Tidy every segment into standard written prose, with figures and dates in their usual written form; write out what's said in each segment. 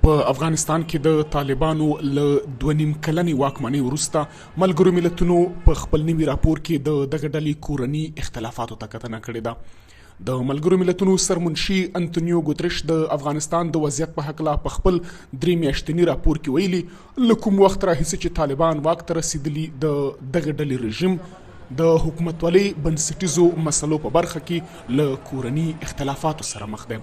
په افغانستان کې د طالبانو له 2.5 کلنې واکمنۍ وروسته ملګرو ملتونو په خپل نوي راپور کې د دغه ډلې کورني اختلافاتو ته کتنه کړې ده. د ملګرو ملتونو سرمنشي انتونیو ګوتریش د افغانستان د وضعیت په هکله په خپل 3 میاشتني راپور کې ویلي له کوم وخت راهیسې چې طالبان واک ته رسېدلي د دغه ډلې رژیم د حکومتولۍ بنسټیزو مسلو په برخه کې له کورني اختلافاتو سره مخ دی.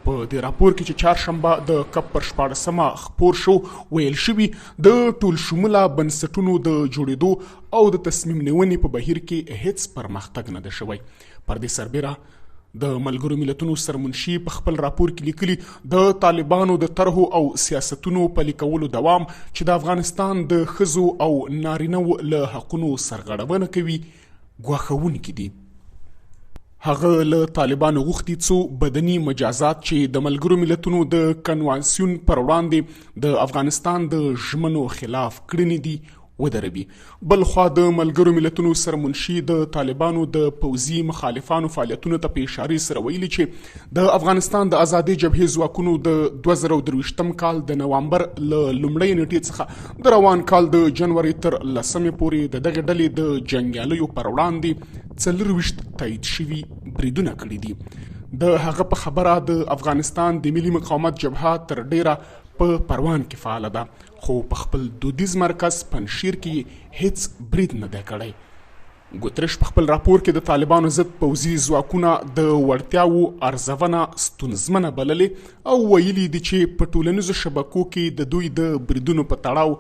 په دې راپور کې چې چهارشنبه د کپ پر 14مه خپور شو ویل شوي د ټول شموله بنسټونو د جوړېدو او د تصمیم نیونې په بهیر کې هیڅ پرمختګ نه ده شوی. پر دې سربیره د ملګرو ملتونو سرمنشي په خپل راپور کې لیکلي د طالبانو د طرحو او سیاستونو پلي کولو دوام چې د افغانستان د ښځو او نارینهو له حقونو سرغړونه کوي ګواښونکي دي. هغه له طالبانو غوښتي څو بدني مجازات چې د ملګرو ملتونو د کنوانسیون پر وړاندې د افغانستان د ژمنو خلاف کړنې دي ودروي. بل خوا د ملګرو ملتونو سرمنشي د طالبانو د پوځي مخالفانو فعالیتونو ته په اشارې سره ویلي چې د افغانستان د آزادۍ جبهې ځواکونو د 2023 کال د نوامبر له لومړۍ نیټې څخه د روان کال د جنوري تر 10 پورې د دغه ډلې د جنګیالیو پر وړاندې 24 تایید شوي بریدونه کړي دي. د هغه په خبره د افغانستان د ملي مقاومت جبهه تر ډیره په پروان کې فعاله ده، خو په خپل دودیز مرکز پنشیر کې هیڅ برید نه دی کړی. ګوتریش په خپل راپور کې د طالبانو ضد پوځي ځواکونه د وړتیاوو ارزونه ستونزمنه بللې او ویلي دي چې په ټولنیزو شبکو کې د دوی د بریدونو په تړاو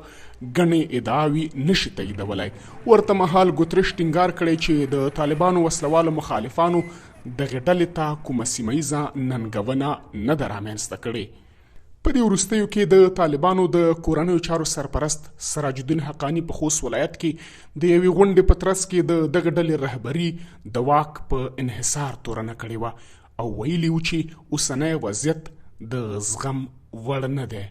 ګڼې ادعاوې نشي تاییدولی. ورته مهال ګوتریش ټینګار کړی چې د طالبانو وسلوالو مخالفانو دغې ډلې ته کومه سیمه ییزه ننګونه نه ده رامنځته کړې. په دې وروستیو کې د طالبانو د کورنیو چارو سرپرست سراج الدین حقانی په خوست ولایت کې د یوې غونډې په ترڅ کې د دغه ډلې رهبري د واک په انحصار تورنه کړې وه او ویلي و چې اوسنی وضعیت د زغم وړ نه دی.